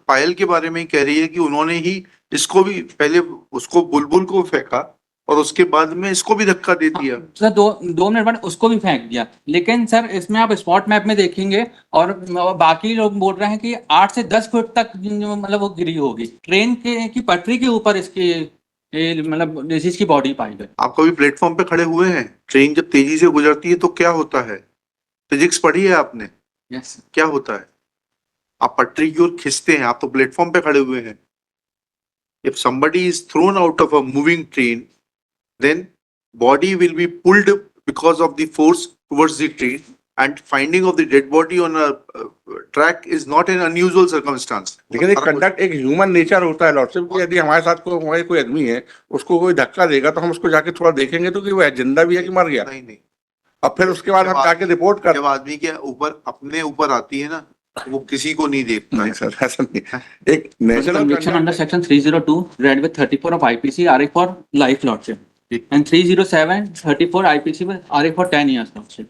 पायल के बारे में ही कह रही है कि उन्होंने ही इसको भी पहले उसको बुलबुल को फेंका और उसके बाद में इसको भी धक्का दे दिया। सर 2 मिनट बाद उसको भी फेंक दिया, लेकिन सर इसमें आप स्पॉट मैप में देखेंगे और बाकी लोग बोल रहे हैं कि 8 से 10 फुट तक मतलब वो गिरी होगी ट्रेन के की पटरी के ऊपर इसकी मतलब डिसीज की बॉडी पाई गई। आप कभी प्लेटफॉर्म पे खड़े हुए हैं? ट्रेन जब तेजी से गुजरती है तो क्या होता है? फिजिक्स पढ़ी है आपने? यस। क्या होता है? आप पटरी की ओर खींचते हैं, आप तो प्लेटफॉर्म पे खड़े हुए हैं। If somebody is thrown out of a moving train, then body will be pulled because of the force towards the train, and finding of the dead body on a track is not an unusual circumstance. लेकिन एक conduct एक human nature होता है lordship कि यदि हमारे साथ कोई आदमी है, उसको कोई धक्का देगा तो हम उसको जाके थोड़ा देखेंगे तो कि वो जिंदा भी है कि मर गया। नहीं। अब फिर उसके बाद हम जाके रिपोर्ट कर। जब आदमी के ऊपर अपने ऊपर आती है ना, वो किसी को नहीं देखता। नहीं सर, ऐसा नहीं। एक natural conviction under section 302 read with 34 of IPC RA for life lordship and 307 34 IPC with RA for 10 years lordship.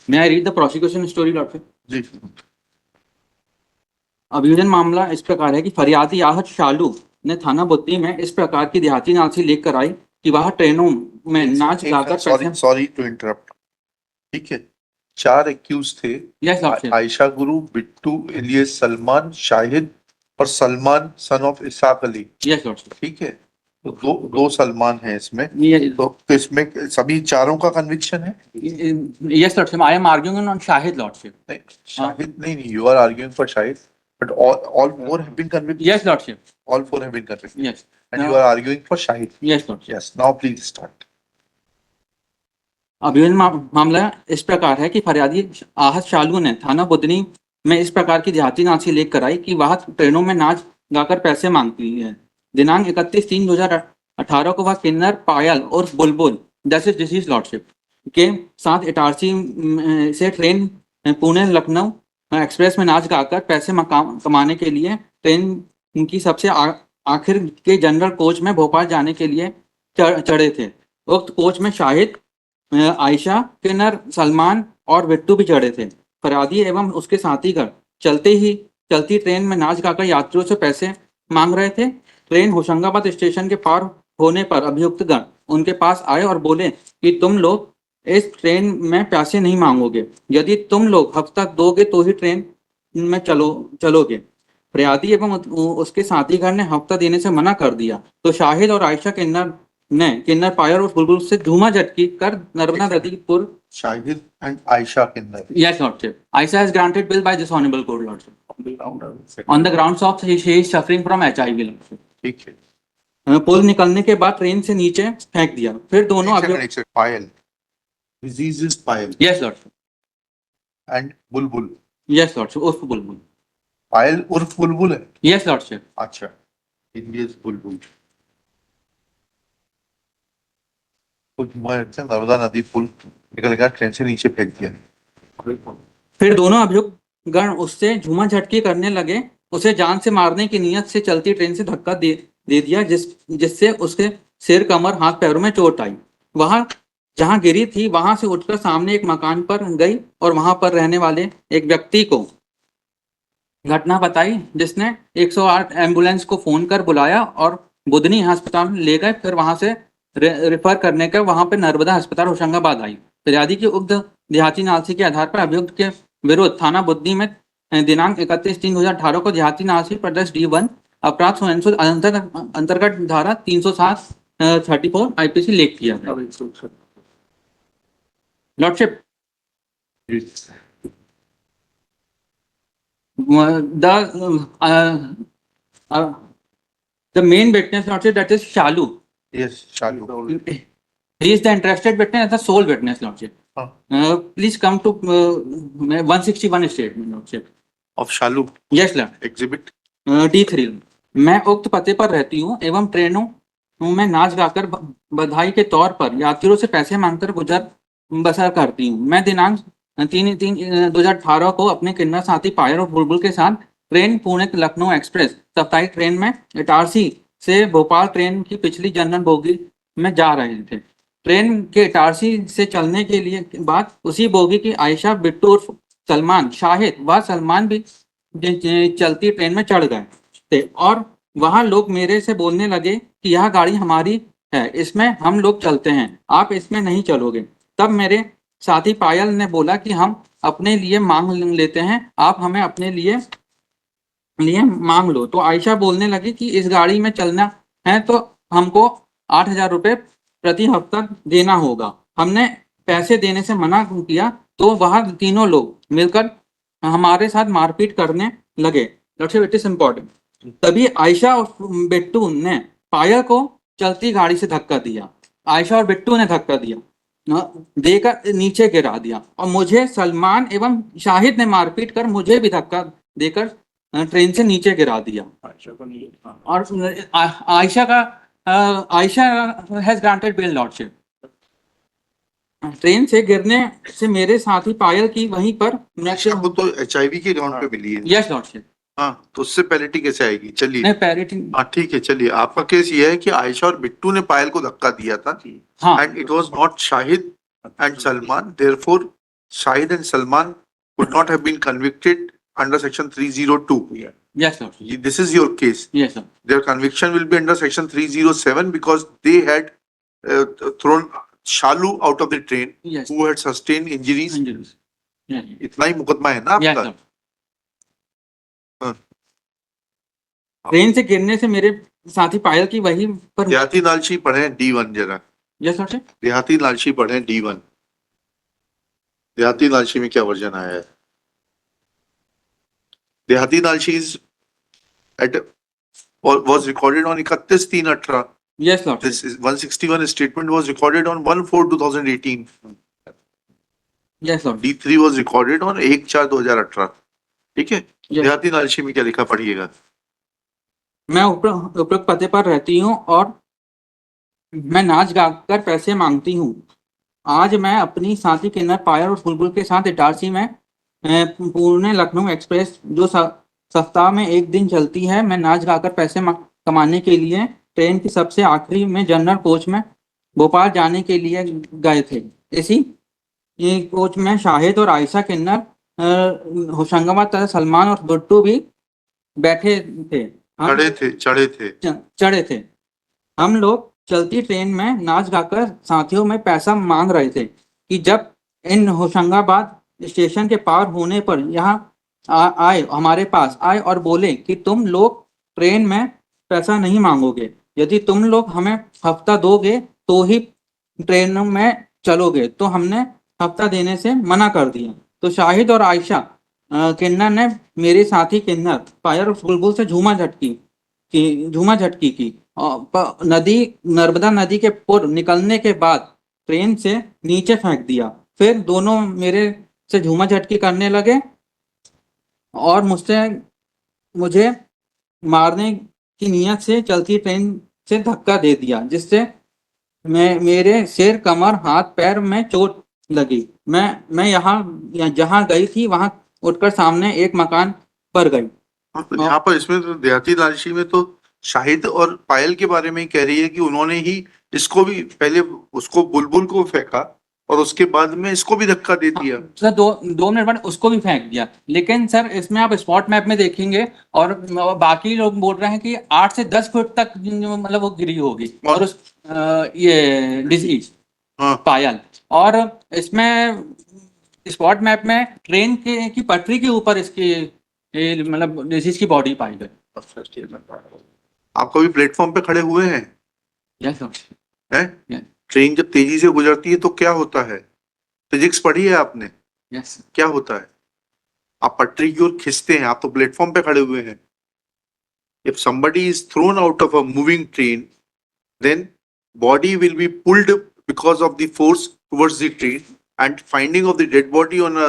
May I read the prosecution story lordship? जी। अभियोजन मामला इस प्रकार है कि फरियादी आहत शालू ने थाना बुद्धि में इस प्रकार की देहाती नासी लेकर आई कि वह ट्रेनों में नाच गाकर सॉरी टू इंटरप्ट। ठीक है, 4 एक्यूज थे। Yes, lordship. आयशा गुरु, बिट्टू इलियस, सलमान, शाहिद और Salman son of Isaq Ali. Yes, lordship. ठीक है, तो दो सलमान हैं इसमें। Yes. तो इसमें सभी चारों का कन्विक्शन है? Yes, lordship. I am arguing on Shahid lordship. नहीं, शाहिद नहीं, you are arguing for Shahid, but all 4 have been convicted. Yes, lordship. All 4 have been convicted. Yes. And you are arguing for Shahid. Yes, lordship. Yes. Now please start. अभियोजन मामला इस प्रकार है कि फरियादी आहत शालू ने थाना बुधनी में इस प्रकार की देहाती नासी लेकर आई कि वह ट्रेनों में नाच गाकर पैसे मांगती है। दिनांक 31/3/2018 को वह किन्नर पायल और बुलबुल दैट इज डिसीज लॉर्डशिप के साथ इटारसी से ट्रेन पुणे लखनऊ एक्सप्रेस में नाच गाकर पैसे कमाने के लिए ट्रेन की सबसे आखिर के जनरल कोच में भोपाल जाने के लिए चढ़े थे। उक्त कोच में शाहिद, आयशा, किन्नर, सलमान और बिट्टू भी चढ़े थे। फरियादी एवं उसके साथीगण चलती ट्रेन में नाच गाकर यात्रियों से पैसे मांग रहे थे। ट्रेन होशंगाबाद स्टेशन के पार होने पर अभियुक्तगण उनके पास आए और बोले कि तुम लोग इस ट्रेन में पैसे नहीं मांगोगे, यदि तुम लोग हफ्ता दोगे तो ही ट्रेन में चलोगे। फरियादी एवं उसके साथीगण ने हफ्ता देने से मना कर दिया तो शाहिद और आयशा किन्नर पायल और बुलबुल से धूमा झटकी कर नर्मदा नदी पुर। Shahid and Aisha Kinder. Yes, lordship. Aisha has granted bail by this honorable court, lordship. On the grounds of she is suffering from HIV, lordship. ठीक है। पुल निकलने के बाद ट्रेन से नीचे फेंक दिया। फिर दोनों पायल, disease is Payal. Yes, lordship. And Bulbul. Yes, lordship. उर्फ बुलबुल। पायल उर्फ बुलबुल है? Yes, lordship. अच्छा, इलियस बुलबुल। नर्मदा नदी पुल निकल गया, ट्रेन से नीचे फेंक दिया। फिर दोनों अभियुक्त गण उससे झूमा झटकी करने लगे। उसे जान से मारने की नीयत से चलती ट्रेन से धक्का दे दिया जिससे उसके सिर, कमर, हाथ पैरों में चोट आई। वहां जहां गिरी थी वहां से उठकर सामने एक मकान पर गई और वहां पर रहने वाले एक व्यक्ति को घटना बताई, जिसने 108 एम्बुलेंस को फोन कर बुलाया और बुधनी अस्पताल ले गए। फिर वहां से रेफर करने का वहां पे नर्मदा अस्पताल होशंगाबाद आई। फरियादी की उक्त देहाती नासी के आधार पर अभियुक्त के विरुद्ध थाना बुद्धि में दिनांक 31/3/2018 को देहाती नासी प्रदेश D1 अपराध अंतर्गत धारा 307 34 IPC लेख किया है। Lordship, the main witness, lordship, that is Shalu. Yes, Shalu. He is the interested witness and the sole witness, lordship. Please come to 161 statement, lordship. Of Shalu. Yes, lord. Exhibit D3। मैं उक्त पते पर रहती हूँ एवं ट्रेनों में नाच गाकर बधाई के तौर पर यात्रियों से पैसे मांगकर गुजर बसर करती हूँ। मैं दिनांक 3/3/2018 को अपने किन्नर साथी पायल और बुलबुल के साथ ट्रेन पुणे लखनऊ एक्सप्रेस साप्ताहिक ट्रेन में इटारसी से भोपाल ट्रेन की पिछली जनरल बोगी में जा रहे थे। ट्रेन के इटारसी से चलने के लिए बाद उसी बोगी की आयशा, बिट्टू और सलमान, शाहिद व सलमान भी चलती ट्रेन में चढ़ गए। थे और वहां लोग मेरे से बोलने लगे कि यह गाड़ी हमारी है, इसमें हम लोग चलते हैं, आप इसमें नहीं चलोगे। तब मेरे साथी पायल ने बोला कि हम अपने लिए मांग लेते हैं, आप हमें अपने लिए मांग लो। तो आयशा बोलने लगी कि इस गाड़ी में चलना है तो हमको 8,000 रुपये प्रति हफ्ता देना होगा। हमने पैसे देने से मना किया तो वह तीनों लोग मिलकर हमारे साथ मारपीट करने लगे। It is important. तभी आयशा और बिट्टू ने पायल को चलती गाड़ी से धक्का दिया। आयशा और बिट्टू ने धक्का दिया, देकर नीचे गिरा दिया और मुझे सलमान एवं शाहिद ने मारपीट कर मुझे भी धक्का देकर ट्रेन से नीचे गिरा दिया। और आयशा का Ayesha has granted bail lordship. Train से गिरने से मेरे साथी पायल की वहीं पर आपको तो HIV के ग्राउंड पे मिली है। Yes lordship. हाँ, तो उससे पैरिटी कैसे आएगी? चलिए, नहीं पैरिटी। हाँ ठीक है, चलिए। आपका केस ये है कि आयशा और बिट्टू ने पायल को धक्का दिया था, हाँ and it was not Shahid and Salman, therefore Shahid and Salman could not have been convicted under section 302. Yes lordship. This is your case. Yes sir. Their conviction will be under section 307 because they had thrown Shalu out of the train, yes who had sustained injuries. Yes इतना ही मुकदमा है ना आपका? Sir. Train से गिरने से मेरे साथी पायल की वहीं पर। देहाती लालची पढ़े D1 जरा। Yes lordship. देहाती लालची पढ़े D1। देहाती लालची में क्या वर्जन आया है? देहाती लालची is at was recorded on 31/3/18. Yes lordship. This is 161 statement was recorded on 1/4/2018. Yes lordship. D3 was recorded on 1/4/2018. ठीक है? Yes. देहाती लालची में क्या लिखा पढ़िएगा। मैं उपरोक्त पते पर रहती हूँ और मैं नाच गाकर पैसे मांगती हूँ। आज मैं अपनी साथी किन्नर पायल और बुलबुल के साथ इटारसी में पुणे लखनऊ एक्सप्रेस जो सप्ताह में एक दिन चलती है, मैं नाच गाकर पैसे कमाने के लिए ट्रेन की सबसे आखिरी में जनरल कोच में भोपाल जाने के लिए गए थे। इसी कोच में शाहिद और आयशा किन्नर होशंगाबाद तथा सलमान और बिट्टू भी बैठे थे। चढ़े थे। हम लोग चलती ट्रेन में नाच गाकर साथियों में पैसा मांग रहे थे कि जब इन होशंगाबाद स्टेशन के पार होने पर यहाँ आए, हमारे पास आए और बोले कि तुम लोग ट्रेन में पैसा नहीं मांगोगे, यदि तुम लोग हमें हफ्ता दोगे तो ही ट्रेन में चलोगे। तो हमने हफ्ता देने से मना कर दिया। तो शाहिद और आयशा किन्नर ने मेरे साथी किन्नर पायल और बुलबुल से झूमा झटकी की। नर्मदा नदी के पुर निकलने के बाद ट्रेन से नीचे फेंक दिया। फिर दोनों मेरे से झूमा झटकी करने लगे और मुझे मारने की नियत से चलती ट्रेन से धक्का दे दिया, जिससे मेरे सिर, कमर, हाथ, पैर में चोट लगी। मैं यहाँ जहाँ गई थी वहां उठकर सामने एक मकान पर गई। यहाँ पर इसमें तो देहाती लालची में तो शाहिद और पायल के बारे में ही कह रही है कि उन्होंने ही इसको भी पहले उसको बुलबुल को फेंका और उसके बाद में इसको भी धक्का दे दिया। सर 2 मिनट बाद उसको भी फेंक दिया। लेकिन सर इसमें आप स्पॉट मैप में देखेंगे और बाकी लोग बोल रहे हैं कि 8 से 10 फुट तक मतलब वो गिरी होगी और उस ये डिजीज पायल। और इसमें स्पॉट मैप में ट्रेन की पटरी के ऊपर इसकी मतलब डिजीज की बॉडी पाई गई। आप कभी प्लेटफॉर्म पे खड़े हुए हैं? यस हैं? ट्रेन जब तेजी से गुजरती है तो क्या होता है? फिजिक्स पढ़ी है आपने? यस। क्या होता है? आप पटरी की ओर खींचते हैं, आप तो प्लेटफॉर्म पे खड़े हुए हैं। If somebody is thrown out of a moving train, then body will be pulled because of the force towards the train, and finding of the dead body on a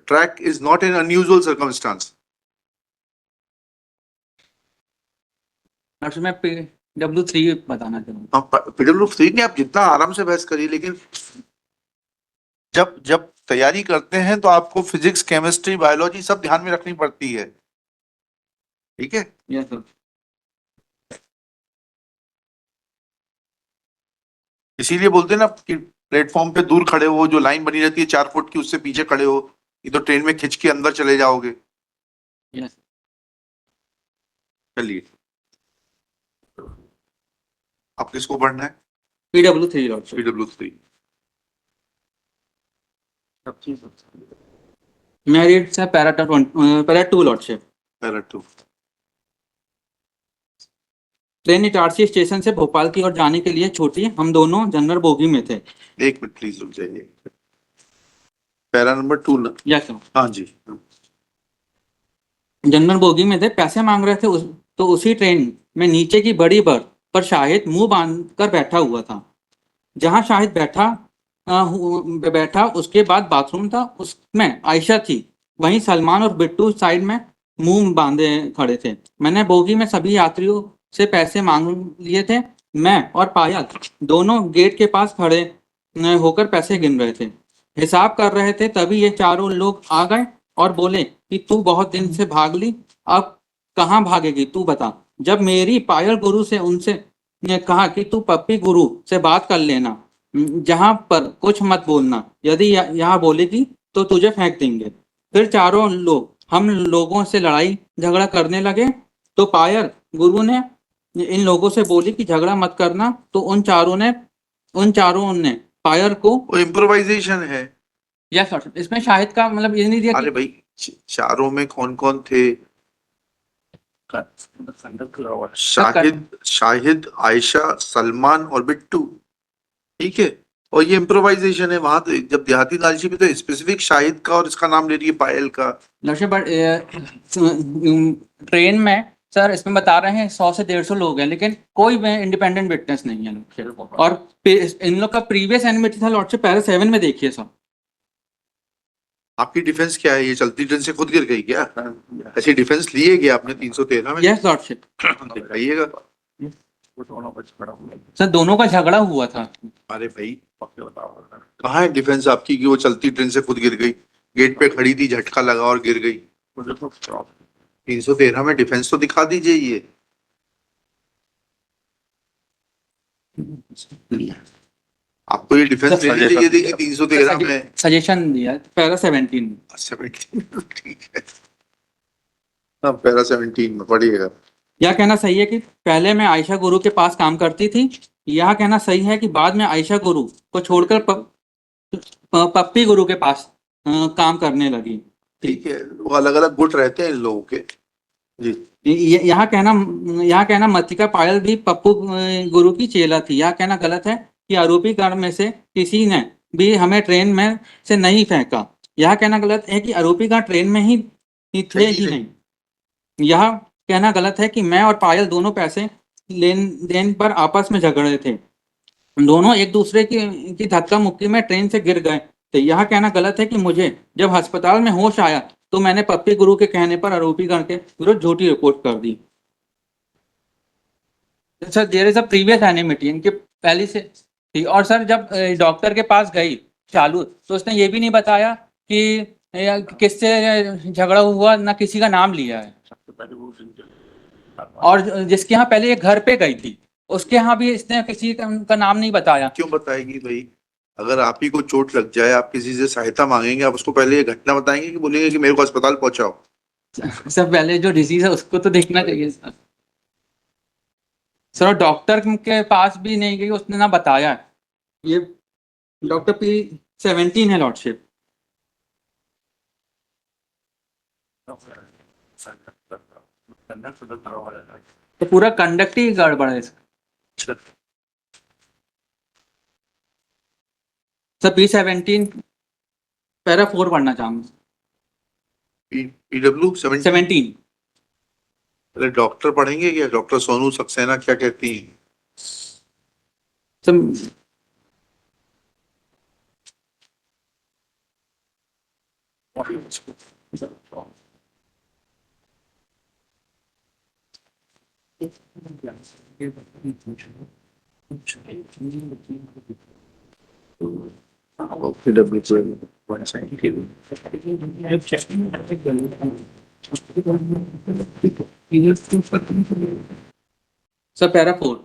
track is not an unusual circumstance. मैं PW3 बताना चाहूँगा। PW3 ने आप जितना आराम से बहस करिए, लेकिन जब तैयारी करते हैं तो आपको फिजिक्स, केमिस्ट्री, बायोलॉजी सब ध्यान में रखनी पड़ती है। ठीक है? Yes sir. इसीलिए बोलते हैं ना कि प्लेटफॉर्म पे दूर खड़े हो, जो लाइन बनी रहती है 4 फुट की, उससे पीछे खड़े हो, ये तो ट्रेन में खिंच के अंदर चले जाओगे। यस। चलिए, आप किसको पढ़ना है? PW3 lordship. PW3। मैरिड से para 2 lordship. Para 2। Train Itarsi station से भोपाल की ओर जाने के लिए छूटी। हम दोनों जनरल बोगी में थे। एक मिनट प्लीज रुक जाइए। पैरा नंबर 2 ना? Yes sir. हाँ जी। जनरल बोगी में थे, पैसे मांग रहे थे तो उसी ट्रेन में नीचे की बड़ी बर्थ पर शाहिद मुंह बांध कर बैठा हुआ था। जहां शाहिद बैठा उसके बाद बाथरूम था, उसमें आयशा थी। वहीं सलमान और बिट्टू साइड में मुंह बांधे खड़े थे। मैंने बोगी में सभी यात्रियों से पैसे मांग लिए थे। मैं और पायल दोनों गेट के पास खड़े होकर पैसे गिन रहे थे, हिसाब कर रहे थे। तभी ये चारों लोग आ गए और बोले कि तू बहुत दिन से भाग ली, अब कहाँ भागेगी तू बता। जब मेरी पायल गुरु से उनसे ने कहा कि तू पप्पी गुरु से बात कर लेना, जहां पर कुछ मत बोलना, यदि यहाँ बोलेगी तो तुझे फेंक देंगे। फिर चारों लोग हम लोगों से लड़ाई झगड़ा करने लगे। तो पायल गुरु ने इन लोगों से बोली कि झगड़ा मत करना। तो उन चारों ने पायल को, वो इम्प्रोवाइजेशन है। यस सर, इसमें शाहिद का मतलब ये नहीं दिया अरे कि भाई, चारों में कौन कौन थे? शाहिद, आयशा, सलमान और बिट्टू। ठीक है, और ये इम्प्रोवाइजेशन है। वहां तो जब देहाती लालची में तो स्पेसिफिक शाहिद का और इसका नाम ले रही है, पायल का। बट ट्रेन में सर इसमें बता रहे हैं 100 से 150 लोग हैं, लेकिन कोई इंडिपेंडेंट विटनेस नहीं है लॉर्डशिप। और इन लोग का प्रीवियस एनिमेटेड था लॉर्डशिप, पैरा 7 में देखिए सर। आपकी डिफेंस क्या है? ये चलती ट्रेन से खुद गिर गई क्या? ऐसी डिफेंस लिए गया आपने 313 में? Yes lordship. दिखाइएगा। सर दोनों का झगड़ा हुआ था। अरे भाई, कहाँ है डिफेंस आपकी कि वो चलती ट्रेन से खुद गिर गई? गेट पे खड़ी थी, झटका लगा और गिर गई। 313 में डिफेंस तो दिखा दीजिए ये। आपको ये डिफेंस लेनी चाहिए थी कि 313 में। सजेशन दिया पैरा 17 में। 17 ठीक है। हाँ, पैरा 17 में पढ़िएगा। यह कहना सही है कि पहले मैं आयशा गुरु के पास काम करती थी। यह कहना सही है कि बाद में आयशा गुरु को छोड़कर पप्पी गुरु के पास काम करने लगी। ठीक है, वो अलग अलग गुट रहते हैं इन लोगों के। जी। यहाँ कहना मतिका पायल भी पप्पू गुरु की चेला थी। यह कहना गलत है कि आरोपी गण में से किसी ने भी हमें ट्रेन में से नहीं फेंका। यह कहना गलत है कि आरोपी गण ट्रेन में ही थे ही नहीं। यह कहना गलत है कि मैं और पायल दोनों पैसे लेन देन पर आपस में झगड़े थे। दोनों एक दूसरे की धक्का मुक्की में ट्रेन से गिर गए थे। यह कहना गलत है कि मुझे जब अस्पताल में होश आया तो मैंने पप्पी गुरु के कहने पर आरोपी गण के विरुद्ध झूठी रिपोर्ट कर दी। Sir there is a previous enmity, इनके पहले से थी। और सर जब डॉक्टर के पास गई चालू, तो उसने ये भी नहीं बताया कि किससे झगड़ा हुआ, ना किसी का नाम लिया है। और जिसके यहाँ पहले ये घर पे गई थी, उसके यहाँ भी इसने किसी का नाम नहीं बताया। क्यों बताएगी भाई? अगर आप ही को चोट लग जाए, आप किसी से सहायता मांगेंगे, आप उसको पहले ये घटना बताएंगे कि बोलेंगे कि मेरे को अस्पताल पहुंचाओ? सर पहले जो डिजीज है उसको तो देखना चाहिए सर। सर डॉक्टर के पास भी नहीं गई, उसने ना बताया। ये डॉक्टर P17 है लॉर्डशिप। तो पूरा कंडक्ट ही गड़बड़ है इसका। सर P17 पैरा 4 पढ़ना चाहूंगा। PW 17। अरे डॉक्टर पढ़ेंगे क्या? डॉक्टर सोनू सक्सेना क्या कहती हैं? Sir sir para 4।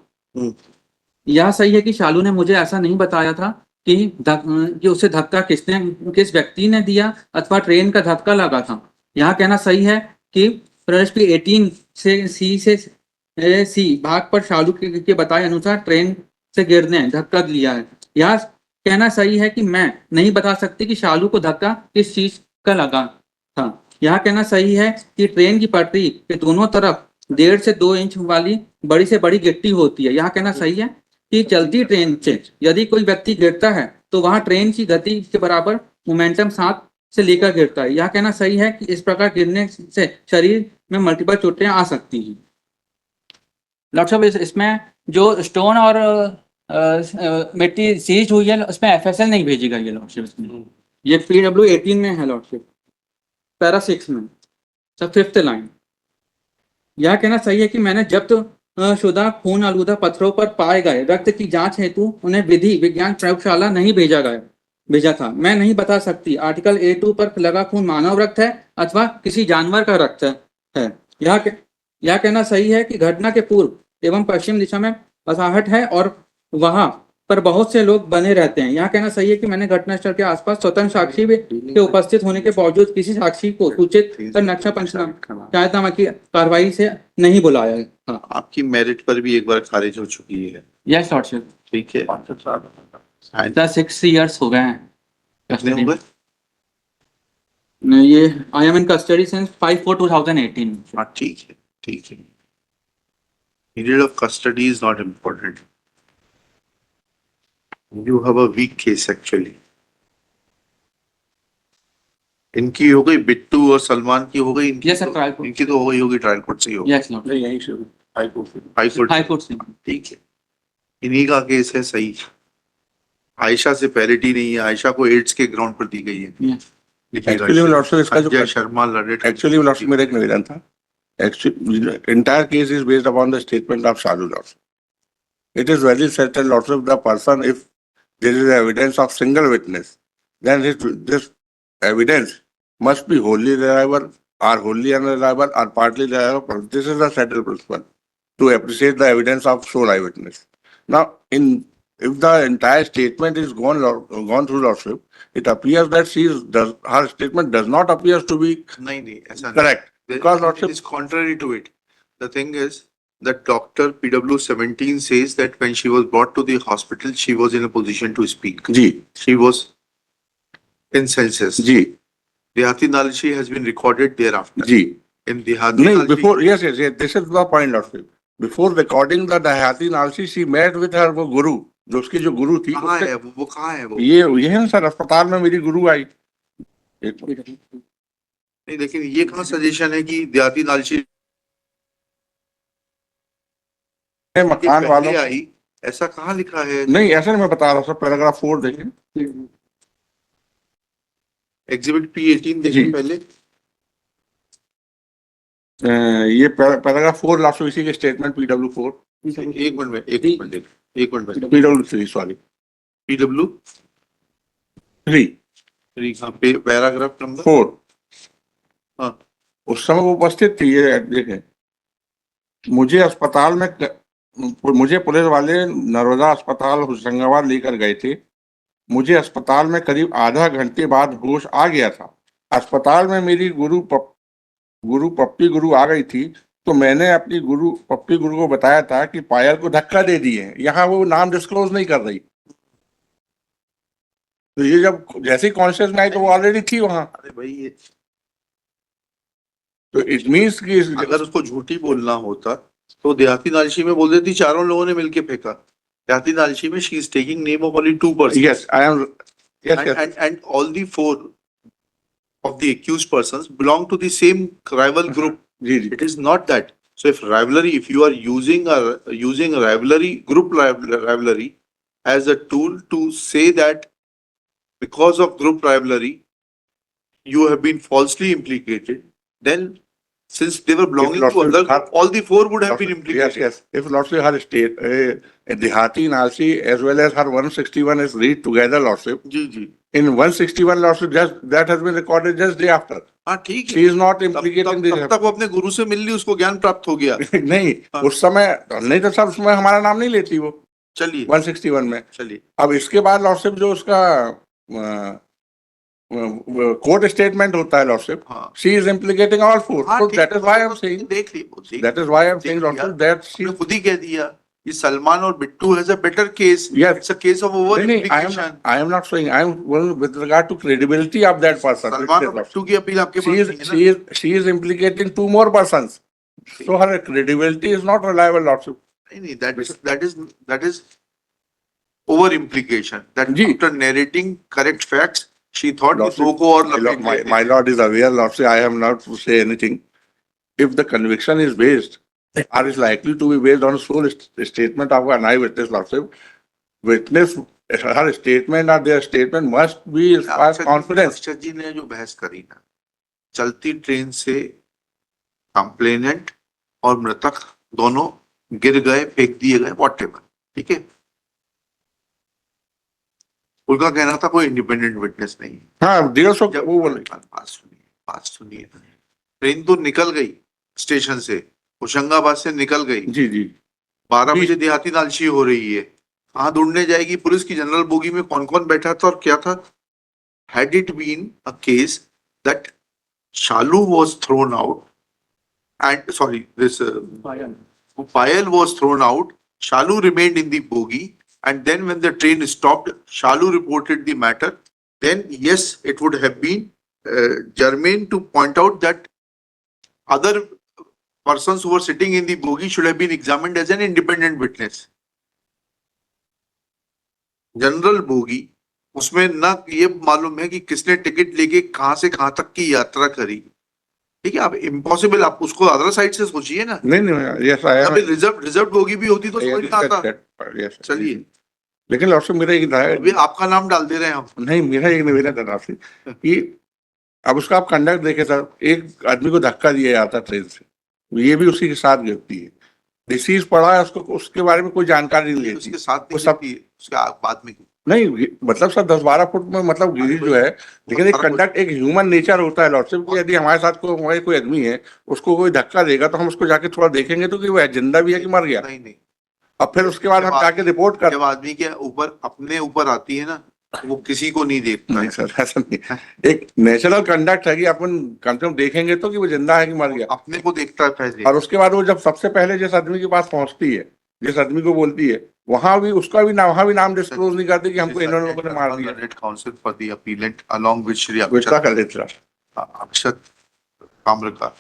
यह सही है कि शालू ने मुझे ऐसा नहीं बताया था कि उसे धक्का किस व्यक्ति ने दिया अथवा ट्रेन का धक्का लगा था। यह कहना सही है कि प्रदेश की 18 से सी भाग पर शालू के बताए अनुसार ट्रेन से गिरने धक्का दिया है। यह कहना सही है कि मैं नहीं बता सकती कि शालू को धक्का किस चीज का लगा था। यह कहना सही है कि ट्रेन की पटरी के दोनों तरफ 1.5 से 2 इंच वाली बड़ी से बड़ी गिट्टी होती है। यह कहना सही है कि चलती ट्रेन से यदि कोई व्यक्ति गिरता है तो वहां ट्रेन की गति के बराबर मोमेंटम साथ से लेकर गिरता है। यह कहना सही है कि इस प्रकार गिरने से शरीर में मल्टीपल चोटें आ सकती हैं। लॉर्ड साहब इसमें जो स्टोन और मिट्टी सीज हुई है उसमें एफएसएल नहीं भेजी गई है लॉर्डशिप। इसमें ये PW18 में है लॉर्डशिप, पैरा 6 में सब 5th लाइन। यह कहना सही है कि मैंने जब्त शुदा खून आलूदा पत्थरों पर पाए गए रक्त की जांच हेतु उन्हें विधि विज्ञान प्रयोगशाला नहीं भेजा था। मैं नहीं बता सकती आर्टिकल A2 पर लगा खून मानव रक्त है अथवा किसी जानवर का रक्त है। यह कहना सही है कि घटना के पूर्व एवं पश्चिम दिशा में बसाहट है और वहां पर बहुत से लोग बने रहते हैं। यह कहना सही है कि मैंने घटनास्थल के आसपास स्वतंत्र साक्षी के उपस्थित होने के बावजूद किसी साक्षी को सूचित कर नक्शा पंचनामा की कार्रवाई से नहीं बुलाया है। हाँ। आपकी मेरिट पर भी एक बार खारिज हो चुकी है। Yes lordship. ठीक है। 6 years हो गए हैं कितने हो गए? ये I am in custody since 5/4/2018। हाँ ठीक है, ठीक है। Period of custody is not important. You have a weak case actually. इनकी हो गई, बिट्टू और सलमान की हो गई। इनकी Yes, sir, trial court. इनकी तो हो गई होगी, ट्रायल कोर्ट से ही होगी। Yes Lord. यहीं से हाई हाई कोर्ट से। ठीक है, इन्हीं का केस है। सही। आयशा से पैरिटी नहीं है, आयशा को एड्स के ग्राउंड पर दी गई है। यस एक्चुअली लॉर्डशिप इसका जो अजय शर्मा लड़े एक्चुअली लॉर्डशिप मेरा एक निवेदन था। Actually, entire case is based upon the statement of Shalu Lordship. It is very certain, Lordship, the person, if there is evidence of single witness, then this evidence must be wholly reliable, or wholly unreliable, or partly reliable. This is the settled principle to appreciate the evidence of sole eyewitness. Now, if the entire statement is gone through Lordship, it appears that her statement does not appear to be नहीं ऐसा correct. Because it Lordship, is contrary to it. The thing is that Dr. PW17 says that when she was brought to the hospital, she was in a position to speak. Ji She was in senses. Ji Dehati Nalchi has been recorded thereafter. Ji In Dehati नहीं, Nalchi, before, yes, this is the point, Lordship. Before recording the Dehati Nalchi, she met with her वो गुरु, जो उसकी जो गुरु थी, कहाँ है वो कहाँ है वो? ये है ना सर, अस्पताल में मेरी गुरु आई। नहीं, लेकिन ये कहाँ सजेशन है कि देहाती नालची मकान वालों पहले आई? ऐसा कहाँ लिखा है? नहीं, ऐसा नहीं मैं बता रहा हूँ सर, पैराग्राफ 4 देखें। एग्जिबिट P18 देखिए जी। पहले। ये पैराग्राफ 4 लास्ट इसी के स्टेटमेंट PW4 एक मिनट में PW3 sorry PW3 paragraph number 4। हाँ। उस समय वो उपस्थित थी, ये देखें। मुझे पुलिस वाले नर्मदा अस्पताल होशंगाबाद लेकर गए थे। मुझे अस्पताल में करीब आधा घंटे बाद होश आ गया था। अस्पताल में मेरी गुरु पप्पी गुरु आ गई थी, तो मैंने अपनी पप्पी गुरु को बताया था कि पायल को धक्का दे दिए। यहाँ वो नाम डिस्क्लोज नहीं कर रही, तो ये जब जैसे ही कॉन्शियस में आई तो वो ऑलरेडी थी वहां। अरे भाई ये तो इट मीन्स कि अगर उसको झूठी बोलना होता तो देहाती नालची में बोल देती चारों लोगों ने मिलके फेंका। देहाती नालची में she is taking name of only 2 persons. Yes I am and all the 4 of the accused persons belong to the same rival group. जी जी It is not that. So if you are using group rivalry as a tool to say that because of group rivalry you have been falsely implicated, then since they were belonging to other, all the 4 would have been implicated. Yes. If Lordship, her state, Dehati Nalchi as well as her 161 is read together, Lordship. जी In 161, Lordship, that has been recorded just day after. हाँ ठीक She है। is not implicated in this. तब तक वो अपने गुरु से मिल ली, उसको ज्ञान प्राप्त हो गया। नहीं, हाँ। उस समय नहीं तो सब उसमें हमारा नाम नहीं लेती वो। चलिए 161 में। चलिए अब इसके बाद लॉर्डशिप जो उसका कोर्ट स्टेटमेंट होता है लॉर्डशिप, हाँ शी इज इम्प्लीकेटिंग ऑल फोर, हाँ so ठीक that is why I am है, saying, देख ली वो, देख that is why I am देख saying लिया। lordship that she, आपने खुद ही कह दिया ये सलमान और Bittu has a better case, yes, it's a case of over नहीं, implication. I am not saying, I am well, with regard to credibility of that person. Salman और बिट्टू की अपील आपके She पास is, नहीं है ना? she is implicating two more persons, so her credibility is not reliable, lordship. नहीं, that is over implication, that ji. after narrating correct facts she thought कि Lordship, दो को और my lord, लपेट देते my हैं। lord is aware, lordship, I am not to say anything. If the conviction is based, or is likely to be based on sole statement of an eyewitness, lordship, witness, her statement or their statement must be inspire confidence. अक्षत जी ने जो बहस करी ना, चलती train से complainant और मृतक दोनों गिर गए, फेंक दिए गए, वॉटेवर, ठीक है, उनका कहना था कोई इंडिपेंडेंट विटनेस नहीं है। हाँ, 150 जब वो बोले, बात सुनिए, ट्रेन तो निकल गई स्टेशन से, होशंगाबाद से निकल गई, जी जी, 12 जी। बजे देहाती नालशी हो रही है, कहाँ ढूंढने जाएगी पुलिस की जनरल बोगी में कौन कौन बैठा था और क्या था? Had it been a case that Shalu was thrown out and this Payal was thrown out, Shalu remained in the bogie, and then when the train stopped, Shalu reported the matter, then yes, it would have been germane to point out that other persons who were sitting in the bogie should have been examined as an independent witness. General bogie, उसमें ना ये मालूम है कि किसने ticket लेके कहां से कहां तक की यात्रा करी, ठीक है, आप इम्पॉसिबल, आप उसको अदर साइड से सोचिए ना, नहीं, यस आई अभी रिजर्व बोगी भी होती तो समझ में आता। यस, चलिए, लेकिन लॉर्डशिप मेरा एक राय, अभी आपका नाम डाल दे रहे हैं हम। नहीं, मेरा एक निवेदन है आपसे कि अब उसका आप कंडक्ट देखे सर, एक आदमी को धक्का दिया जाता ट्रेन से, ये भी उसी के साथ गिरती है, डिसीज पड़ा है, उसको उसके बारे में कोई जानकारी नहीं लेती, उसके साथ वो सब उसके बाद में नहीं, मतलब सर 10-12 फुट में मतलब गिरी जो है, लेकिन एक कंडक्ट, एक ह्यूमन नेचर होता है लॉर्डशिप कि यदि हमारे साथ कोई आदमी है, उसको कोई धक्का देगा तो हम उसको जाके थोड़ा देखेंगे तो कि वो जिंदा भी है कि मर गया, नहीं, अब फिर उसके बाद हम जाके रिपोर्ट कर, जब आदमी के ऊपर अपने ऊपर आती है ना, वो किसी को नहीं देखता नहीं है। सर, ऐसा नहीं, एक नेचुरल कंडक्ट है कि अपन कम से कम देखेंगे तो कि वो जिंदा है कि मर गया, अपने को देखता है पहले, और उसके बाद वो जब सबसे पहले जिस आदमी के पास पहुंचती है, जिस आदमी को बोलती है, वहां भी उसका भी नाम, वहां भी नाम डिस्क्लोज नहीं करती कि हमको इन्होंने लोगों ने मार दिया। Counsel for the appellant along with Shri वित्ता कर लेते अक्षत कामरकर।